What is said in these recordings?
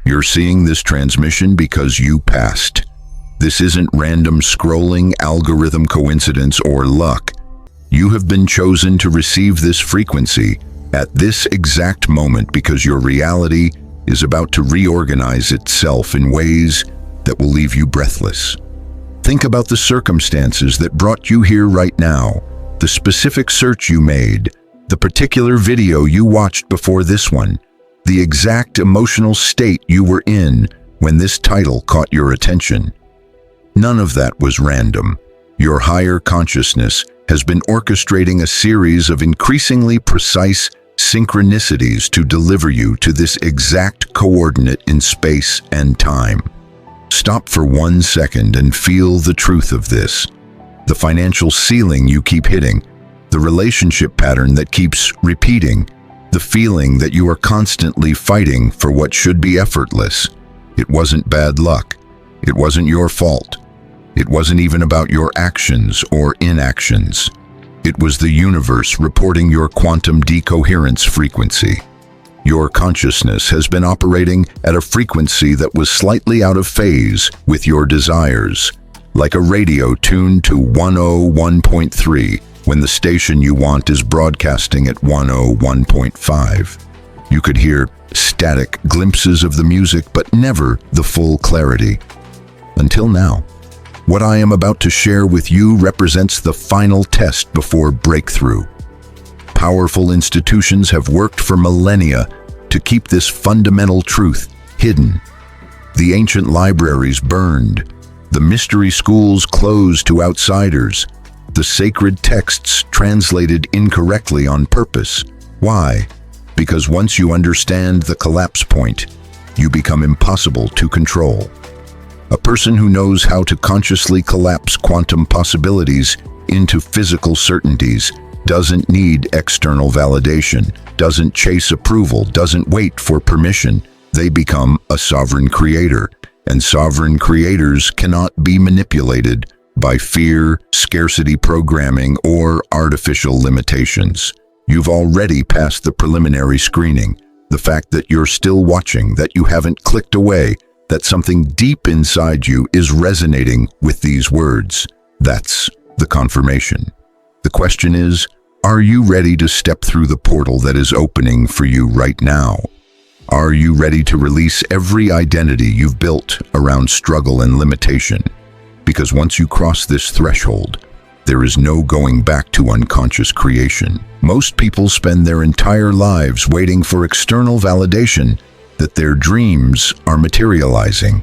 You're seeing this transmission because you passed. This isn't random scrolling, algorithm coincidence, or luck. You have been chosen to receive this frequency at this exact moment because your reality is about to reorganize itself in ways that will leave you breathless. Think about the circumstances that brought you here right now, the specific search you made, the particular video you watched before this one, the exact emotional state you were in when this title caught your attention. None of that was random. Your higher consciousness has been orchestrating a series of increasingly precise synchronicities to deliver you to this exact coordinate in space and time. Stop for 1 second and feel the truth of this. The financial ceiling you keep hitting, the relationship pattern that keeps repeating, the feeling that you are constantly fighting for what should be effortless. It wasn't bad luck. It wasn't your fault. It wasn't even about your actions or inactions. It was the universe reporting your quantum decoherence frequency. Your consciousness has been operating at a frequency that was slightly out of phase with your desires, like a radio tuned to 101.3 when the station you want is broadcasting at 101.5. You could hear static glimpses of the music, but never the full clarity. Until now. What I am about to share with you represents the final test before breakthrough. Powerful institutions have worked for millennia to keep this fundamental truth hidden. The ancient libraries burned, the mystery schools closed to outsiders, the sacred texts translated incorrectly on purpose. Why? Because once you understand the collapse point, you become impossible to control. A person who knows how to consciously collapse quantum possibilities into physical certainties doesn't need external validation, doesn't chase approval, doesn't wait for permission. They become a sovereign creator, and sovereign creators cannot be manipulated by fear, scarcity programming, or artificial limitations. You've already passed the preliminary screening. The fact that you're still watching, that you haven't clicked away, that something deep inside you is resonating with these words. That's the confirmation. The question is, are you ready to step through the portal that is opening for you right now? Are you ready to release every identity you've built around struggle and limitation? Because once you cross this threshold, there is no going back to unconscious creation. Most people spend their entire lives waiting for external validation that their dreams are materializing.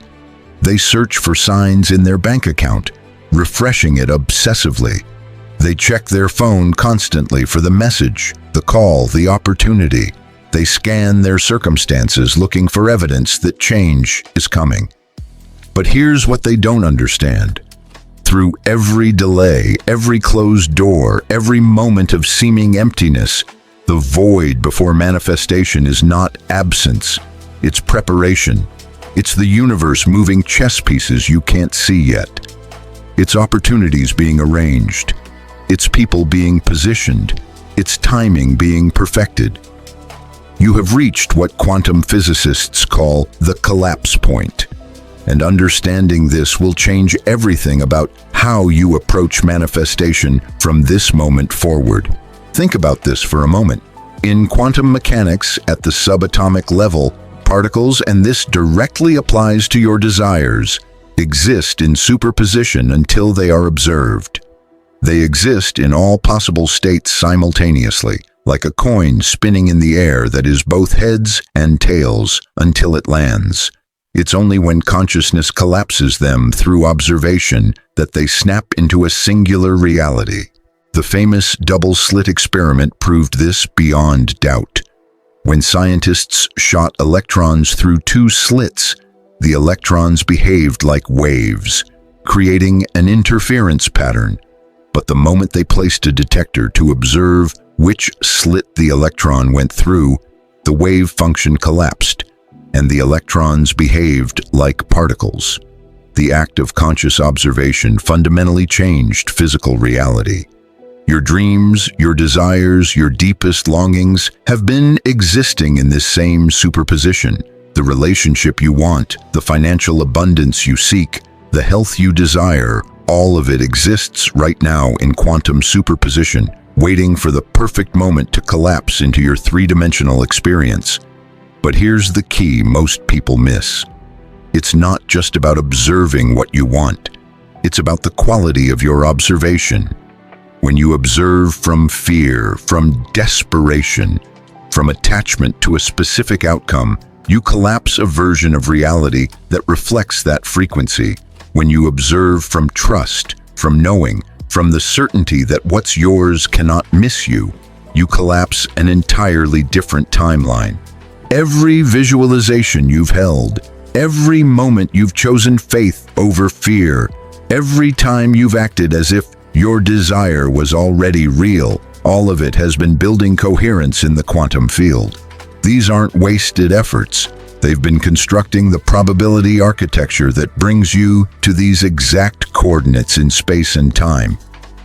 They search for signs in their bank account, refreshing it obsessively. They check their phone constantly for the message, the call, the opportunity. They scan their circumstances looking for evidence that change is coming. But here's what they don't understand. Through every delay, every closed door, every moment of seeming emptiness, the void before manifestation is not absence. It's preparation. It's the universe moving chess pieces you can't see yet. It's opportunities being arranged. It's people being positioned. It's timing being perfected. You have reached what quantum physicists call the collapse point. And understanding this will change everything about how you approach manifestation from this moment forward. Think about this for a moment. In quantum mechanics at the subatomic level, particles, and this directly applies to your desires, exist in superposition until they are observed. They exist in all possible states simultaneously, like a coin spinning in the air that is both heads and tails until it lands. It's only when consciousness collapses them through observation that they snap into a singular reality. The famous double-slit experiment proved this beyond doubt. When scientists shot electrons through two slits, the electrons behaved like waves, creating an interference pattern. But the moment they placed a detector to observe which slit the electron went through, the wave function collapsed, and the electrons behaved like particles. The act of conscious observation fundamentally changed physical reality. Your dreams, your desires, your deepest longings have been existing in this same superposition, The relationship you want, the financial abundance you seek, the health you desire, all of it exists right now in quantum superposition, waiting for the perfect moment to collapse into your three-dimensional experience. But here's the key most people miss. It's not just about observing what you want. It's about the quality of your observation. When you observe from fear, from desperation, from attachment to a specific outcome, you collapse a version of reality that reflects that frequency. When you observe from trust, from knowing, from the certainty that what's yours cannot miss you, you collapse an entirely different timeline. Every visualization you've held, every moment you've chosen faith over fear, every time you've acted as if your desire was already real, all of it has been building coherence in the quantum field. These aren't wasted efforts. They've been constructing the probability architecture that brings you to these exact coordinates in space and time.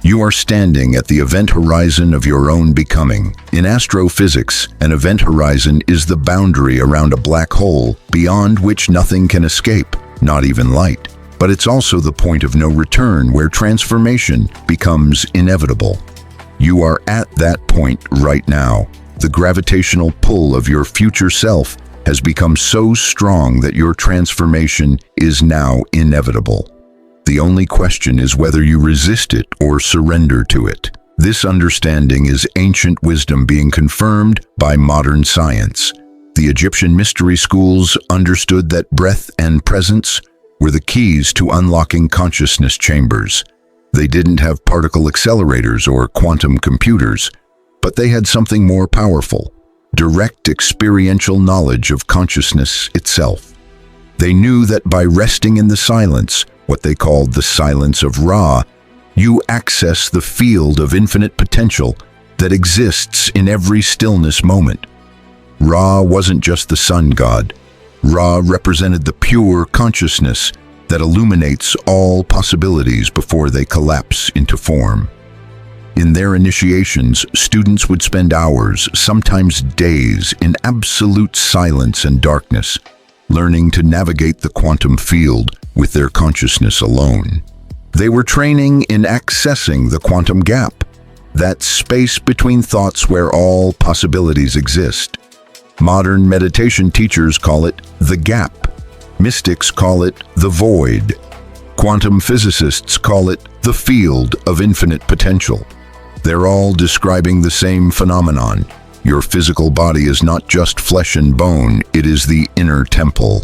You are standing at the event horizon of your own becoming. In astrophysics, an event horizon is the boundary around a black hole beyond which nothing can escape, not even light. But it's also the point of no return where transformation becomes inevitable. You are at that point right now. The gravitational pull of your future self has become so strong that your transformation is now inevitable. The only question is whether you resist it or surrender to it. This understanding is ancient wisdom being confirmed by modern science. The Egyptian mystery schools understood that breath and presence were the keys to unlocking consciousness chambers. They didn't have particle accelerators or quantum computers, but they had something more powerful: direct experiential knowledge of consciousness itself. They knew that by resting in the silence, what they called the silence of Ra, you access the field of infinite potential that exists in every stillness moment. Ra wasn't just the sun god. Ra represented the pure consciousness that illuminates all possibilities before they collapse into form. In their initiations, students would spend hours, sometimes days, in absolute silence and darkness, learning to navigate the quantum field with their consciousness alone. They were training in accessing the quantum gap, that space between thoughts where all possibilities exist. Modern meditation teachers call it the gap. Mystics call it the void. Quantum physicists call it the field of infinite potential. They're all describing the same phenomenon. Your physical body is not just flesh and bone, it is the inner temple.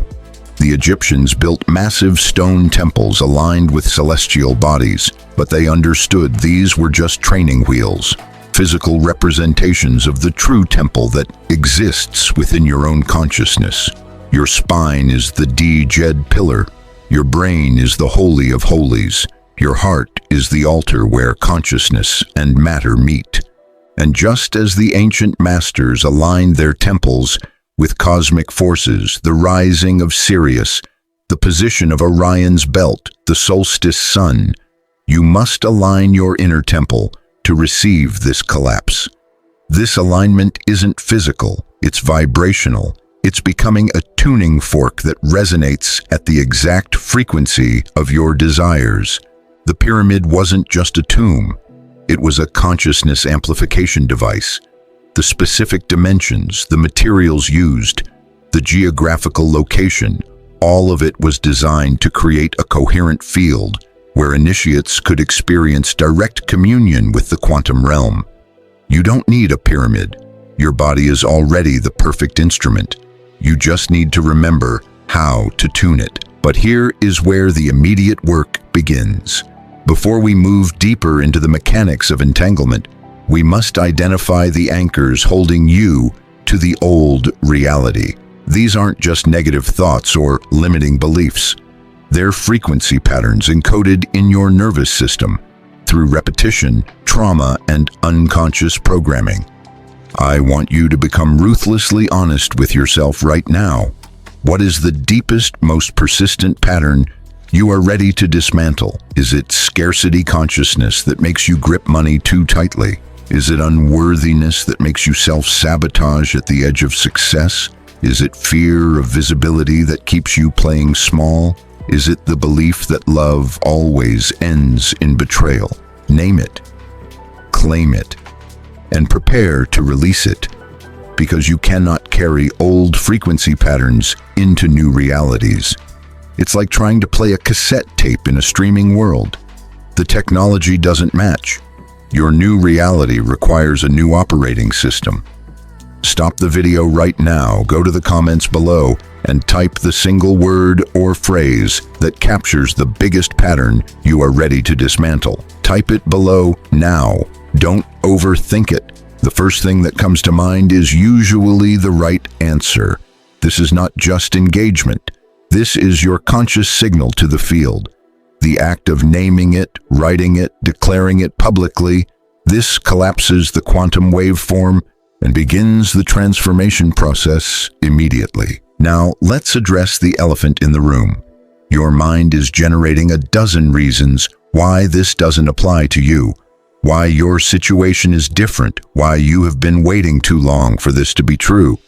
The Egyptians built massive stone temples aligned with celestial bodies, but they understood these were just training wheels, physical representations of the true temple that exists within your own consciousness. Your spine is the D-Jed pillar. Your brain is the Holy of Holies. Your heart is the altar where consciousness and matter meet. And just as the ancient masters aligned their temples with cosmic forces, the rising of Sirius, the position of Orion's belt, the solstice sun, you must align your inner temple to receive this collapse. This alignment isn't physical, it's vibrational. It's becoming a tuning fork that resonates at the exact frequency of your desires. The pyramid wasn't just a tomb. It was a consciousness amplification device. The specific dimensions, the materials used, the geographical location, all of it was designed to create a coherent field where initiates could experience direct communion with the quantum realm. You don't need a pyramid. Your body is already the perfect instrument. You just need to remember how to tune it. But here is where the immediate work begins. Before we move deeper into the mechanics of entanglement, we must identify the anchors holding you to the old reality. These aren't just negative thoughts or limiting beliefs. They're frequency patterns encoded in your nervous system through repetition, trauma, and unconscious programming. I want you to become ruthlessly honest with yourself right now. What is the deepest, most persistent pattern you are ready to dismantle? Is it scarcity consciousness that makes you grip money too tightly? Is it unworthiness that makes you self-sabotage at the edge of success? Is it fear of visibility that keeps you playing small? Is it the belief that love always ends in betrayal? Name it, claim it, and prepare to release it, because you cannot carry old frequency patterns into new realities. It's like trying to play a cassette tape in a streaming world. The technology doesn't match. Your new reality requires a new operating system. Stop the video right now, go to the comments below, and type the single word or phrase that captures the biggest pattern you are ready to dismantle. Type it below now. Don't overthink it. The first thing that comes to mind is usually the right answer. This is not just engagement. This is your conscious signal to the field. The act of naming it, writing it, declaring it publicly, this collapses the quantum waveform and begins the transformation process immediately. Now, let's address the elephant in the room. Your mind is generating a dozen reasons why this doesn't apply to you, why your situation is different, why you have been waiting too long for this to be true,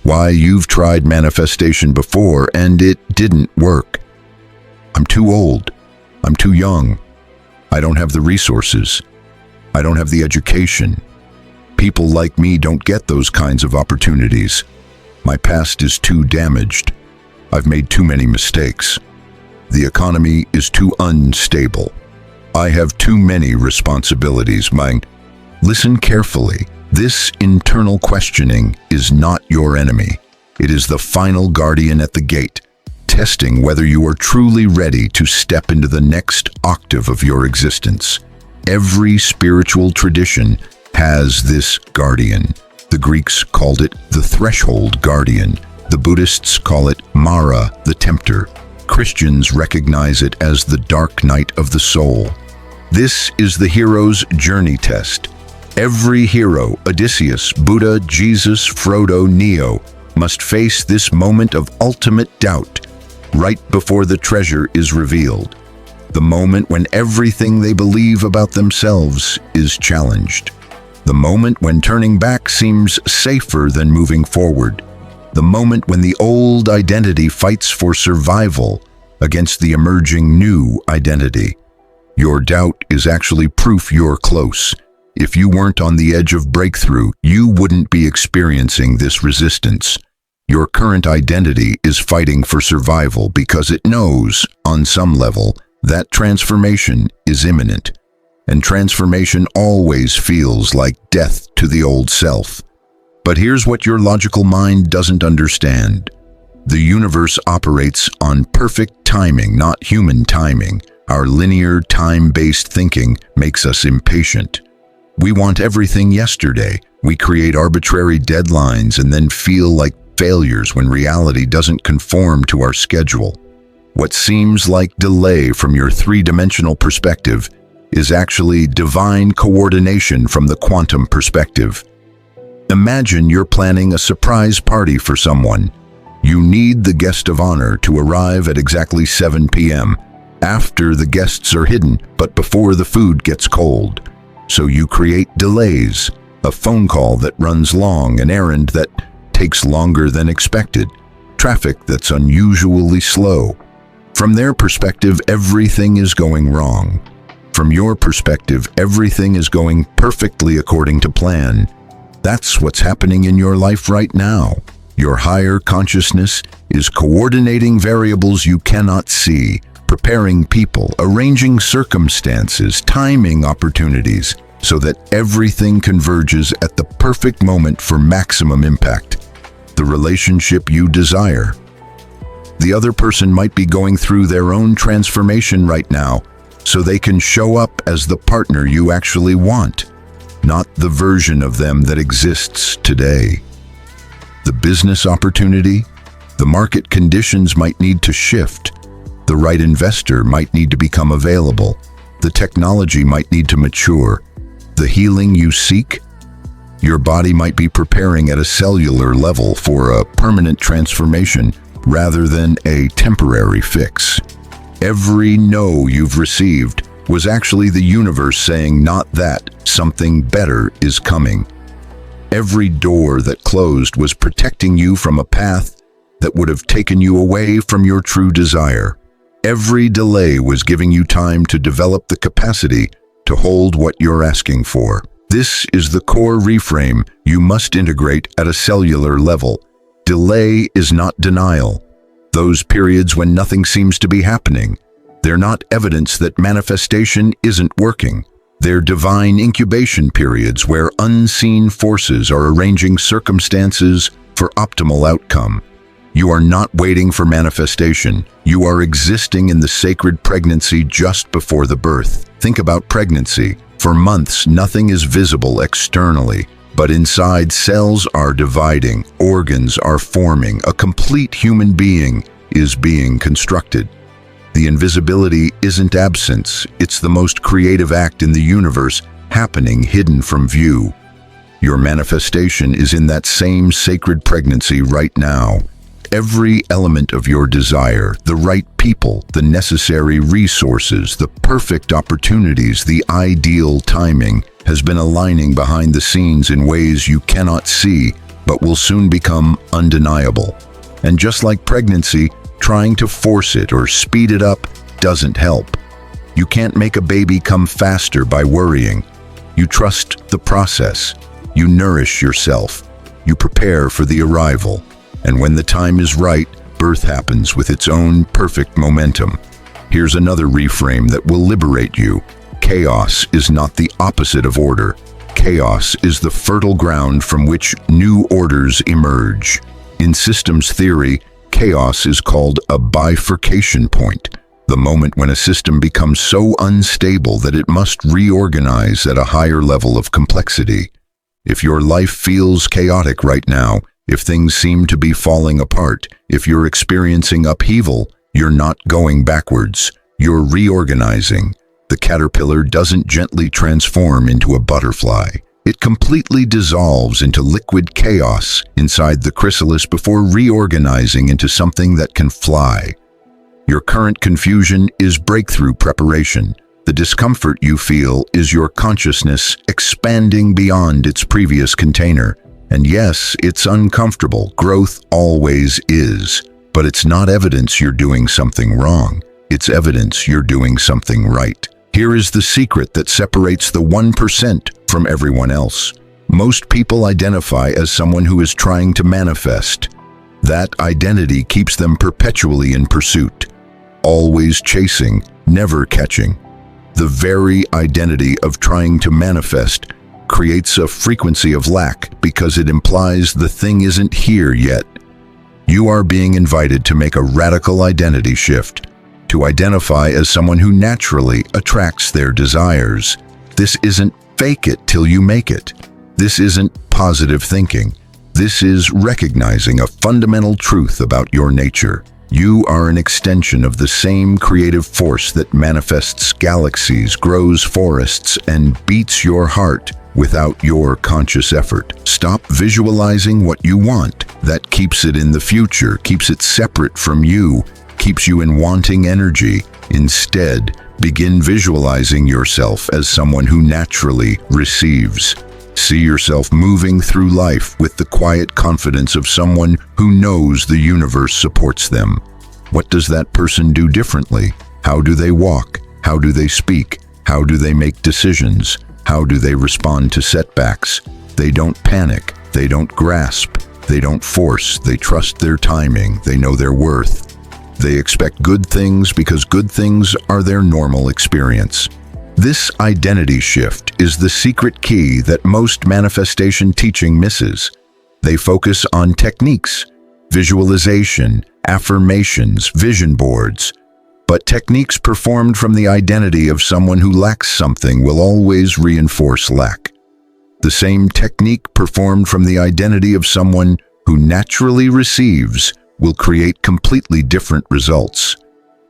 why you've tried manifestation before and it didn't work. I'm too old. I'm too young. I don't have the resources. I don't have the education. People like me don't get those kinds of opportunities. My past is too damaged. I've made too many mistakes. The economy is too unstable. I have too many responsibilities. Listen carefully. This internal questioning is not your enemy. It is the final guardian at the gate, testing whether you are truly ready to step into the next octave of your existence. Every spiritual tradition has this guardian. The Greeks called it the threshold guardian. The Buddhists call it Mara, the tempter. Christians recognize it as the dark night of the soul. This is the hero's journey test. Every hero, Odysseus, Buddha, Jesus, Frodo, Neo, must face this moment of ultimate doubt, right before the treasure is revealed. The moment when everything they believe about themselves is challenged. The moment when turning back seems safer than moving forward. The moment when the old identity fights for survival against the emerging new identity. Your doubt is actually proof you're close. If you weren't on the edge of breakthrough, you wouldn't be experiencing this resistance. Your current identity is fighting for survival because it knows, on some level, that transformation is imminent. And transformation always feels like death to the old self. But here's what your logical mind doesn't understand. The universe operates on perfect timing, not human timing. Our linear, time-based thinking makes us impatient. We want everything yesterday. We create arbitrary deadlines and then feel like failures when reality doesn't conform to our schedule. What seems like delay from your three-dimensional perspective is actually divine coordination from the quantum perspective. Imagine you're planning a surprise party for someone. You need the guest of honor to arrive at exactly 7 p.m., after the guests are hidden, but before the food gets cold. So you create delays, a phone call that runs long, an errand that takes longer than expected, traffic that's unusually slow. From their perspective, everything is going wrong. From your perspective, everything is going perfectly according to plan. That's what's happening in your life right now. Your higher consciousness is coordinating variables you cannot see, preparing people, arranging circumstances, timing opportunities, so that everything converges at the perfect moment for maximum impact. The relationship you desire. The other person might be going through their own transformation right now, so they can show up as the partner you actually want, not the version of them that exists today. The business opportunity, the market conditions might need to shift. The right investor might need to become available. The technology might need to mature. The healing you seek, your body might be preparing at a cellular level for a permanent transformation rather than a temporary fix. Every no you've received was actually the universe saying, not that, something better is coming. Every door that closed was protecting you from a path that would have taken you away from your true desire. Every delay was giving you time to develop the capacity to hold what you're asking for. This is the core reframe you must integrate at a cellular level. Delay is not denial. Those periods when nothing seems to be happening, they're not evidence that manifestation isn't working. They're divine incubation periods where unseen forces are arranging circumstances for optimal outcome. You are not waiting for manifestation. You are existing in the sacred pregnancy just before the birth. Think about pregnancy. For months, nothing is visible externally, but inside, cells are dividing, organs are forming, a complete human being is being constructed. The invisibility isn't absence, it's the most creative act in the universe, happening hidden from view. Your manifestation is in that same sacred pregnancy right now. Every element of your desire, the right people, the necessary resources, the perfect opportunities, the ideal timing, has been aligning behind the scenes in ways you cannot see, but will soon become undeniable. And just like pregnancy, trying to force it or speed it up doesn't help. You can't make a baby come faster by worrying. You trust the process. You nourish yourself. You prepare for the arrival. And when the time is right, birth happens with its own perfect momentum. Here's another reframe that will liberate you. Chaos is not the opposite of order. Chaos is the fertile ground from which new orders emerge. In systems theory, chaos is called a bifurcation point, the moment when a system becomes so unstable that it must reorganize at a higher level of complexity. If your life feels chaotic right now, if things seem to be falling apart, if you're experiencing upheaval, you're not going backwards, you're reorganizing. The caterpillar doesn't gently transform into a butterfly. It completely dissolves into liquid chaos inside the chrysalis before reorganizing into something that can fly. Your current confusion is breakthrough preparation. The discomfort you feel is your consciousness expanding beyond its previous container. And yes, it's uncomfortable. Growth always is. But it's not evidence you're doing something wrong. It's evidence you're doing something right. Here is the secret that separates the 1% from everyone else. Most people identify as someone who is trying to manifest. That identity keeps them perpetually in pursuit, always chasing, never catching. The very identity of trying to manifest creates a frequency of lack because it implies the thing isn't here yet. You are being invited to make a radical identity shift, to identify as someone who naturally attracts their desires. This isn't fake it till you make it. This isn't positive thinking. This is recognizing a fundamental truth about your nature. You are an extension of the same creative force that manifests galaxies, grows forests, and beats your heart without your conscious effort. Stop visualizing what you want. That keeps it in the future, keeps it separate from you, keeps you in wanting energy. Instead, begin visualizing yourself as someone who naturally receives. See yourself moving through life with the quiet confidence of someone who knows the universe supports them. What does that person do differently? How do they walk? How do they speak? How do they make decisions? How do they respond to setbacks? They don't panic. They don't grasp. They don't force. They trust their timing. They know their worth. They expect good things because good things are their normal experience. This identity shift is the secret key that most manifestation teaching misses. They focus on techniques, visualization, affirmations, vision boards. But techniques performed from the identity of someone who lacks something will always reinforce lack. The same technique performed from the identity of someone who naturally receives will create completely different results.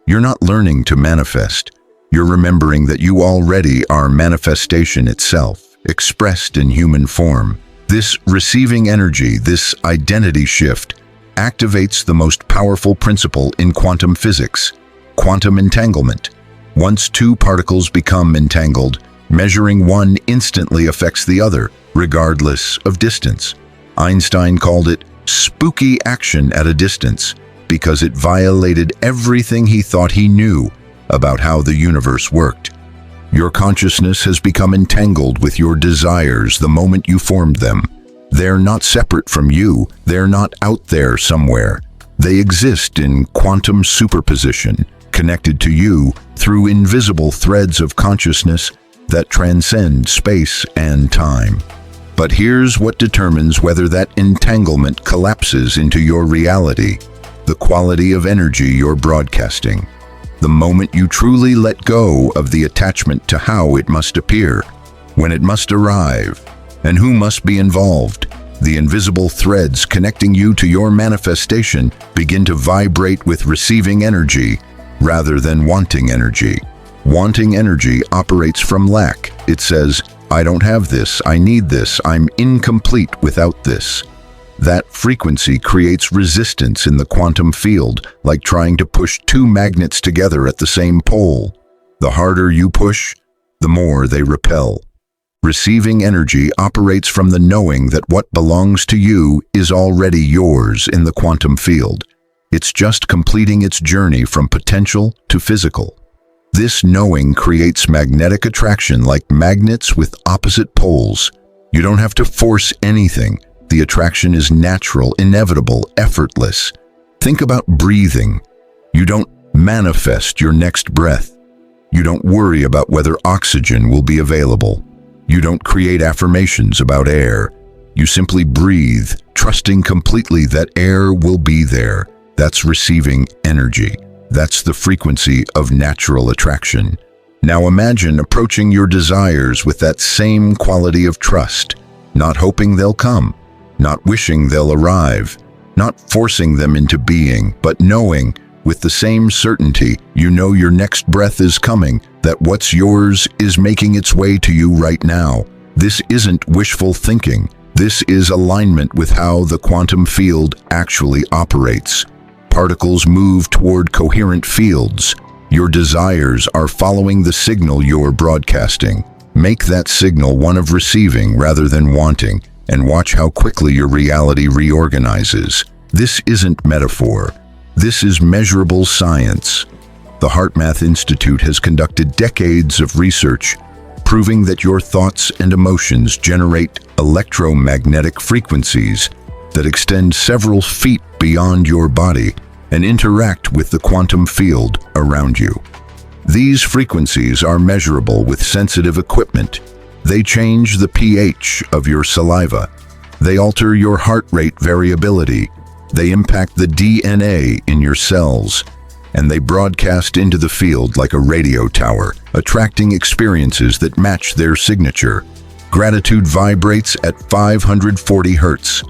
You're not learning to manifest. You're remembering that you already are manifestation itself, expressed in human form. This receiving energy, this identity shift, activates the most powerful principle in quantum physics, quantum entanglement. Once two particles become entangled, measuring one instantly affects the other. regardless of distance. Einstein called it spooky action at a distance because it violated everything he thought he knew about how the universe worked. Your consciousness has become entangled with your desires the moment you formed them. They're not separate from you. They're not out there somewhere. They exist in quantum superposition, connected to you through invisible threads of consciousness that transcend space and time. But here's what determines whether that entanglement collapses into your reality: the quality of energy you're broadcasting. The moment you truly let go of the attachment to how it must appear, when it must arrive, and who must be involved, the invisible threads connecting you to your manifestation begin to vibrate with receiving energy rather than wanting energy. Wanting energy operates from lack. It says, I don't have this, I need this, I'm incomplete without this. That frequency creates resistance in the quantum field, like trying to push two magnets together at the same pole. The harder you push, the more they repel. Receiving energy operates from the knowing that what belongs to you is already yours in the quantum field. It's just completing its journey from potential to physical. This knowing creates magnetic attraction like magnets with opposite poles. You don't have to force anything. The attraction is natural, inevitable, effortless. Think about breathing. You don't manifest your next breath. You don't worry about whether oxygen will be available. You don't create affirmations about air. You simply breathe, trusting completely that air will be there. That's receiving energy. That's the frequency of natural attraction. Now imagine approaching your desires with that same quality of trust, not hoping they'll come, not wishing they'll arrive, not forcing them into being, but knowing with the same certainty you know your next breath is coming, that what's yours is making its way to you right now. This isn't wishful thinking. This is alignment with how the quantum field actually operates. Particles move toward coherent fields. Your desires are following the signal you're broadcasting. Make that signal one of receiving rather than wanting, and watch how quickly your reality reorganizes. This isn't metaphor. This is measurable science. The HeartMath Institute has conducted decades of research proving that your thoughts and emotions generate electromagnetic frequencies that extend several feet beyond your body and interact with the quantum field around you. These frequencies are measurable with sensitive equipment. They change the pH of your saliva. They alter your heart rate variability. They impact the DNA in your cells, and they broadcast into the field like a radio tower, attracting experiences that match their signature. Gratitude vibrates at 540 Hertz.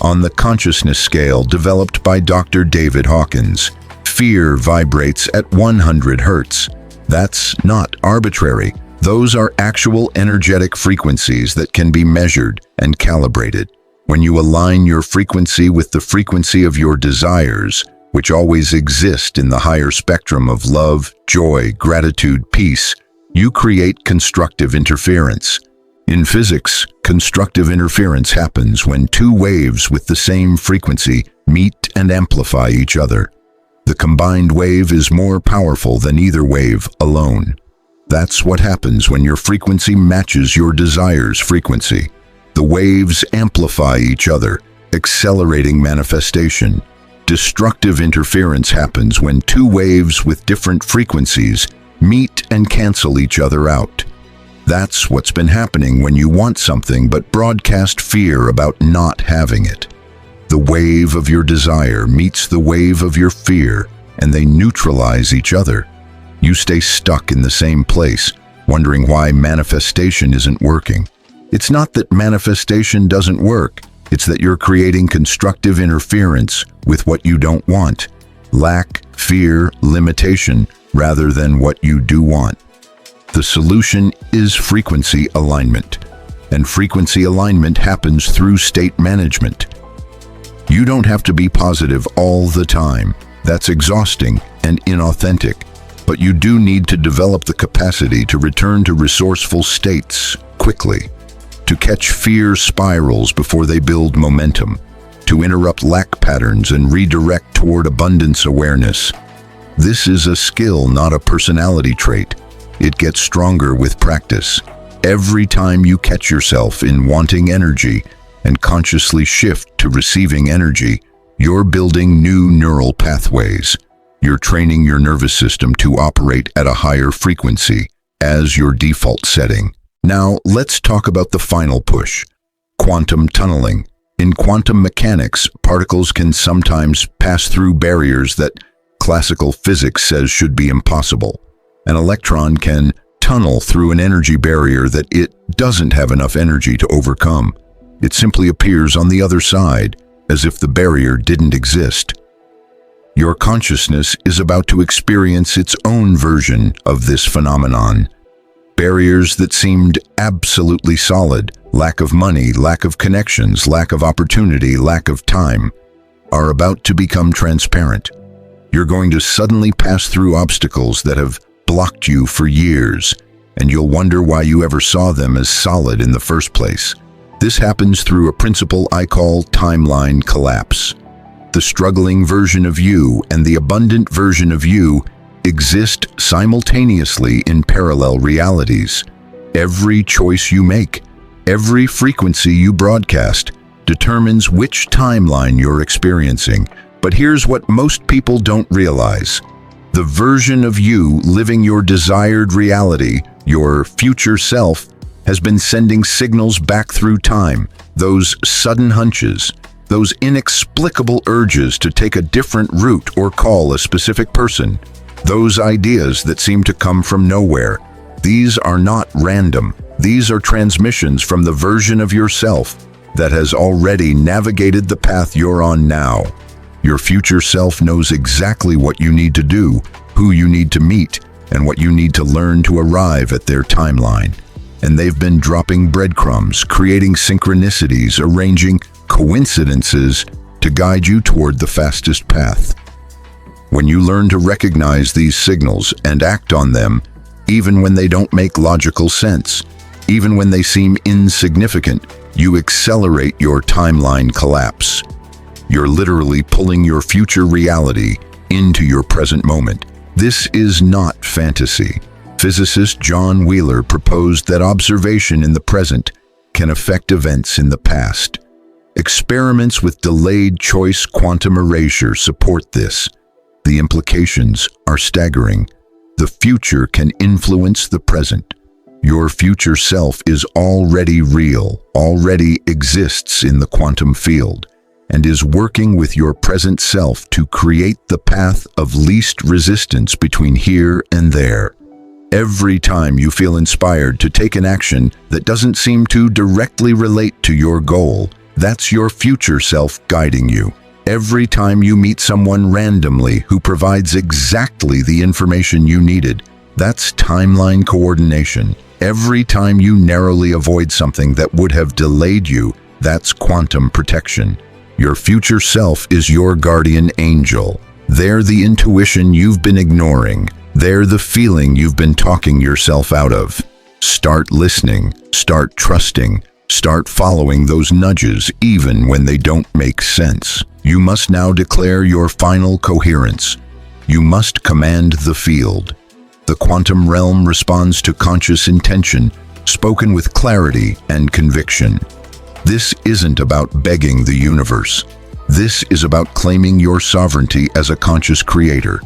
On the consciousness scale developed by Dr. David Hawkins, fear vibrates at 100 Hertz. That's not arbitrary. Those are actual energetic frequencies that can be measured and calibrated. When you align your frequency with the frequency of your desires, which always exist in the higher spectrum of love, joy, gratitude, peace, you create constructive interference. In physics, constructive interference happens when two waves with the same frequency meet and amplify each other. The combined wave is more powerful than either wave alone. That's what happens when your frequency matches your desire's frequency. The waves amplify each other, accelerating manifestation. Destructive interference happens when two waves with different frequencies meet and cancel each other out. That's what's been happening when you want something but broadcast fear about not having it. The wave of your desire meets the wave of your fear, and they neutralize each other. You stay stuck in the same place, wondering why manifestation isn't working. It's not that manifestation doesn't work, it's that you're creating constructive interference with what you don't want. Lack, fear, limitation, rather than what you do want. The solution is frequency alignment, and frequency alignment happens through state management. You don't have to be positive all the time. That's exhausting and inauthentic. But you do need to develop the capacity to return to resourceful states quickly. to catch fear spirals before they build momentum, to interrupt lack patterns and redirect toward abundance awareness. This is a skill, not a personality trait. It gets stronger with practice. Every time you catch yourself in wanting energy and consciously shift to receiving energy, you're building new neural pathways. You're training your nervous system to operate at a higher frequency as your default setting. Now, let's talk about the final push: quantum tunneling. In quantum mechanics, particles can sometimes pass through barriers that classical physics says should be impossible. An electron can tunnel through an energy barrier that it doesn't have enough energy to overcome. It simply appears on the other side, as if the barrier didn't exist. Your consciousness is about to experience its own version of this phenomenon. Barriers that seemed absolutely solid, lack of money, lack of connections, lack of opportunity, lack of time, are about to become transparent. You're going to suddenly pass through obstacles that have blocked you for years, and you'll wonder why you ever saw them as solid in the first place. This happens through a principle I call timeline collapse. The struggling version of you and the abundant version of you exist simultaneously in parallel realities. Every choice you make, every frequency you broadcast, determines which timeline you're experiencing. But here's what most people don't realize. The version of you living your desired reality, your future self, has been sending signals back through time. Those sudden hunches, those inexplicable urges to take a different route or call a specific person, those ideas that seem to come from nowhere. These are not random. These are transmissions from the version of yourself that has already navigated the path you're on now. Your future self knows exactly what you need to do, who you need to meet, and what you need to learn to arrive at their timeline. And they've been dropping breadcrumbs, creating synchronicities, arranging coincidences to guide you toward the fastest path. When you learn to recognize these signals and act on them, even when they don't make logical sense, even when they seem insignificant, you accelerate your timeline collapse. You're literally pulling your future reality into your present moment. This is not fantasy. Physicist John Wheeler proposed that observation in the present can affect events in the past. Experiments with delayed choice quantum erasure support this. The implications are staggering. The future can influence the present. Your future self is already real, already exists in the quantum field, and is working with your present self to create the path of least resistance between here and there. Every time you feel inspired to take an action that doesn't seem to directly relate to your goal, that's your future self guiding you. Every time you meet someone randomly who provides exactly the information you needed, that's timeline coordination. Every time you narrowly avoid something that would have delayed you, that's quantum protection. Your future self is your guardian angel. They're the intuition you've been ignoring. They're the feeling you've been talking yourself out of. Start listening, start trusting, start following those nudges even when they don't make sense. You must now declare your final coherence. You must command the field. The quantum realm responds to conscious intention, spoken with clarity and conviction. This isn't about begging the universe. This is about claiming your sovereignty as a conscious creator.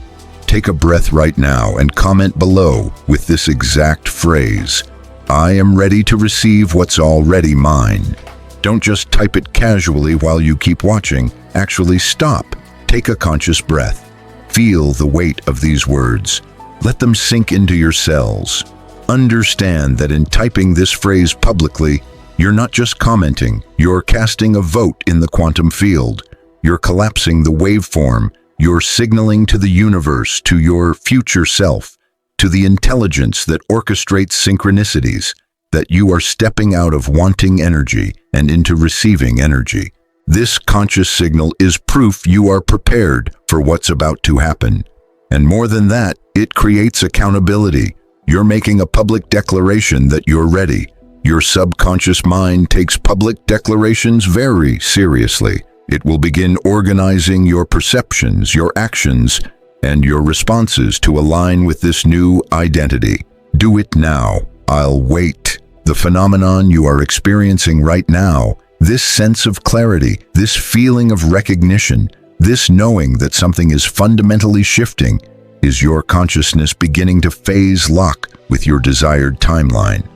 Take a breath right now and comment below with this exact phrase: I am ready to receive what's already mine. Don't just type it casually while you keep watching. Actually stop. Take a conscious breath. Feel the weight of these words. Let them sink into your cells. Understand that in typing this phrase publicly, you're not just commenting, you're casting a vote in the quantum field. You're collapsing the waveform. You're signaling to the universe, to your future self, to the intelligence that orchestrates synchronicities, that you are stepping out of wanting energy and into receiving energy. This conscious signal is proof you are prepared for what's about to happen. And more than that, it creates accountability. You're making a public declaration that you're ready. Your subconscious mind takes public declarations very seriously. It will begin organizing your perceptions, your actions, and your responses to align with this new identity. Do it now. I'll wait. The phenomenon you are experiencing right now, this sense of clarity, this feeling of recognition, this knowing that something is fundamentally shifting, is your consciousness beginning to phase lock with your desired timeline.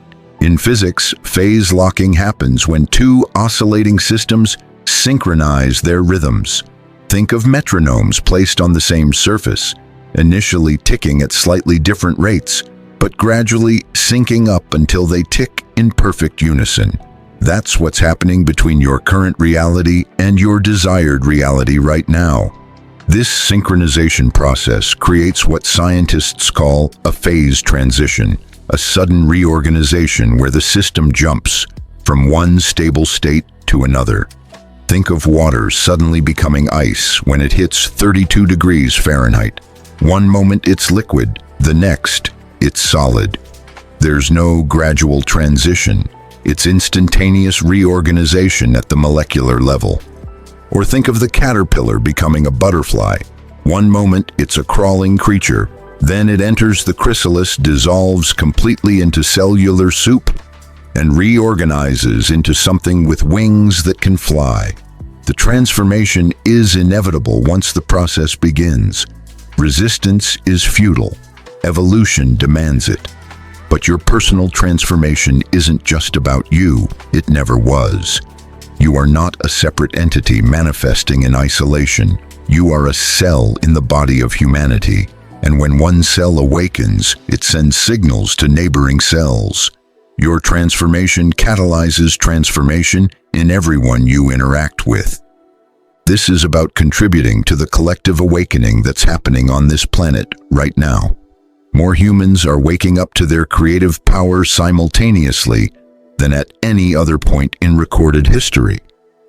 In physics, phase locking happens when two oscillating systems synchronize their rhythms. Think of metronomes placed on the same surface, initially ticking at slightly different rates, but gradually syncing up until they tick in perfect unison. That's what's happening between your current reality and your desired reality right now. This synchronization process creates what scientists call a phase transition, a sudden reorganization where the system jumps from one stable state to another. Think of water suddenly becoming ice when it hits 32 degrees Fahrenheit. One moment it's liquid, the next it's solid. There's no gradual transition. It's instantaneous reorganization at the molecular level. Or think of the caterpillar becoming a butterfly. One moment it's a crawling creature, then it enters the chrysalis, dissolves completely into cellular soup, and reorganizes into something with wings that can fly. The transformation is inevitable once the process begins. Resistance is futile. Evolution demands it. But your personal transformation isn't just about you. It never was. You are not a separate entity manifesting in isolation. You are a cell in the body of humanity. And when one cell awakens, it sends signals to neighboring cells. Your transformation catalyzes transformation in everyone you interact with. This is about contributing to the collective awakening that's happening on this planet right now. More humans are waking up to their creative power simultaneously than at any other point in recorded history.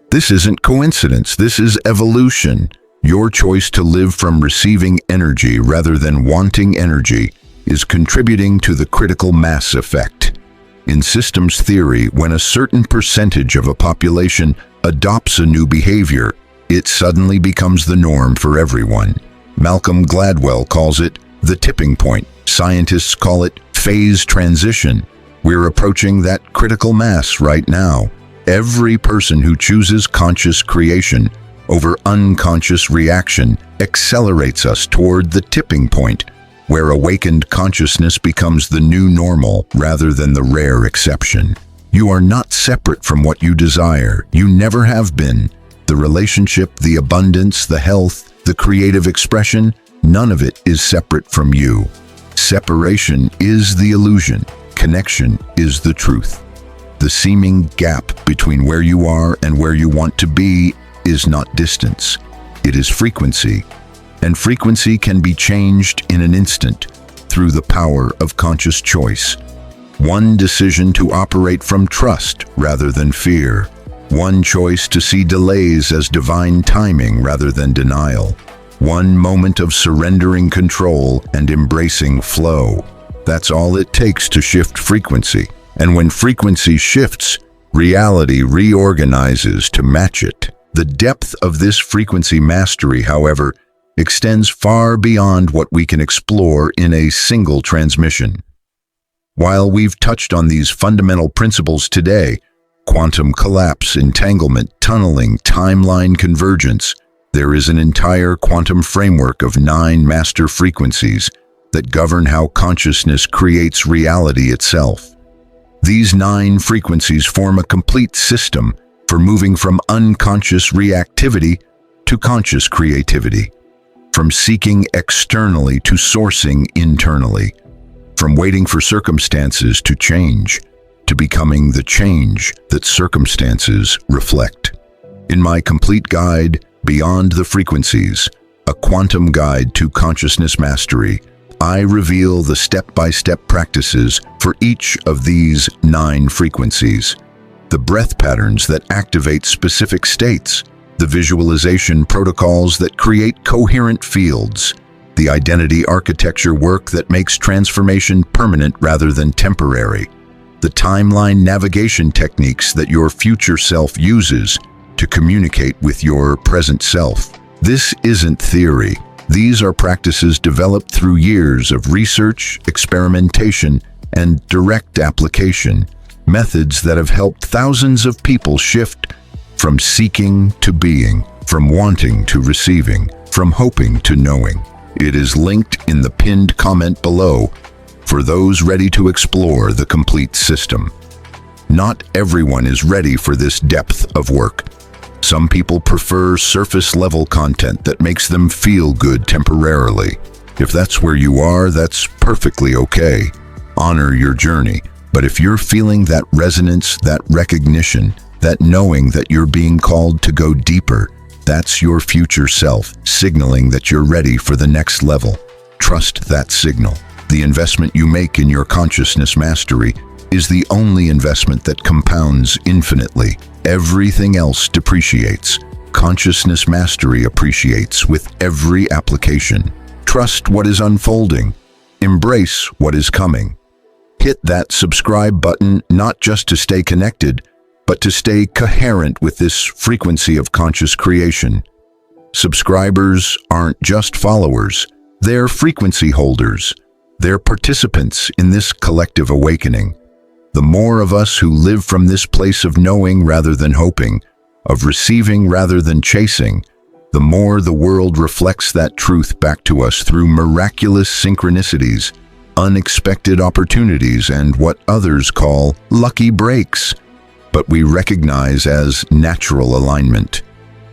This isn't coincidence, this is evolution. Your choice to live from receiving energy rather than wanting energy is contributing to the critical mass effect. In systems theory, when a certain percentage of a population adopts a new behavior, it suddenly becomes the norm for everyone. Malcolm Gladwell calls it the tipping point. Scientists call it phase transition. We're approaching that critical mass right now. Every person who chooses conscious creation over unconscious reaction accelerates us toward the tipping point, where awakened consciousness becomes the new normal rather than the rare exception. You are not separate from what you desire. You never have been. The relationship, the abundance, the health, the creative expression, none of it is separate from you. Separation is the illusion. Connection is the truth. The seeming gap between where you are and where you want to be is not distance. It is frequency. And frequency can be changed in an instant through the power of conscious choice. One decision to operate from trust rather than fear. One choice to see delays as divine timing rather than denial. One moment of surrendering control and embracing flow. That's all it takes to shift frequency. And when frequency shifts, reality reorganizes to match it. The depth of this frequency mastery, however, extends far beyond what we can explore in a single transmission. While we've touched on these fundamental principles today, quantum collapse, entanglement, tunneling, timeline convergence, there is an entire quantum framework of 9 master frequencies that govern how consciousness creates reality itself. These 9 frequencies form a complete system for moving from unconscious reactivity to conscious creativity, from seeking externally to sourcing internally, from waiting for circumstances to change, to becoming the change that circumstances reflect. In my complete guide, Beyond the Frequencies, a quantum guide to consciousness mastery, I reveal the step-by-step practices for each of these 9 frequencies, the breath patterns that activate specific states, the visualization protocols that create coherent fields, the identity architecture work that makes transformation permanent rather than temporary, the timeline navigation techniques that your future self uses to communicate with your present self. This isn't theory. These are practices developed through years of research, experimentation, and direct application, methods that have helped thousands of people shift from seeking to being, from wanting to receiving, from hoping to knowing. It is linked in the pinned comment below for those ready to explore the complete system. Not everyone is ready for this depth of work. Some people prefer surface-level content that makes them feel good temporarily. If that's where you are, that's perfectly okay. Honor your journey. But if you're feeling that resonance, that recognition, that knowing that you're being called to go deeper, that's your future self signaling that you're ready for the next level. Trust that signal. The investment you make in your consciousness mastery is the only investment that compounds infinitely. Everything else depreciates. Consciousness mastery appreciates with every application. Trust what is unfolding. Embrace what is coming. Hit that subscribe button not just to stay connected, but to stay coherent with this frequency of conscious creation. Subscribers aren't just followers, they're frequency holders. They're participants in this collective awakening. The more of us who live from this place of knowing rather than hoping, of receiving rather than chasing, the more the world reflects that truth back to us through miraculous synchronicities, unexpected opportunities, and what others call lucky breaks, but we recognize as natural alignment.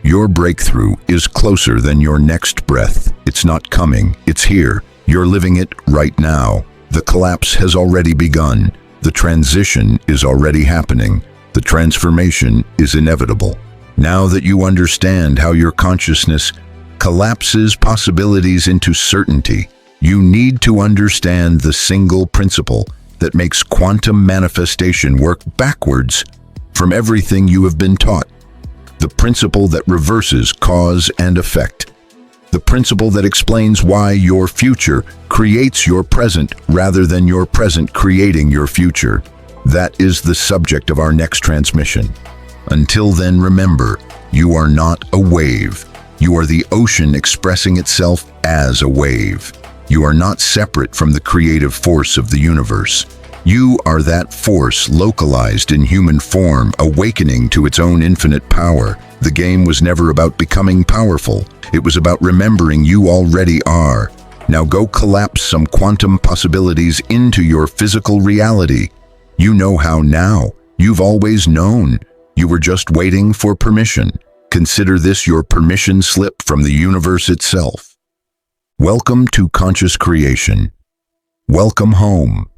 Your breakthrough is closer than your next breath. It's not coming, it's here. You're living it right now. The collapse has already begun. The transition is already happening. The transformation is inevitable. Now that you understand how your consciousness collapses possibilities into certainty, you need to understand the single principle that makes quantum manifestation work backwards from everything you have been taught. The principle that reverses cause and effect. The principle that explains why your future creates your present rather than your present creating your future. That is the subject of our next transmission. Until then, remember, you are not a wave. You are the ocean expressing itself as a wave. You are not separate from the creative force of the universe. You are that force localized in human form, awakening to its own infinite power. The game was never about becoming powerful. It was about remembering you already are. Now go collapse some quantum possibilities into your physical reality. You know how now. You've always known. You were just waiting for permission. Consider this your permission slip from the universe itself. Welcome to conscious creation. Welcome home.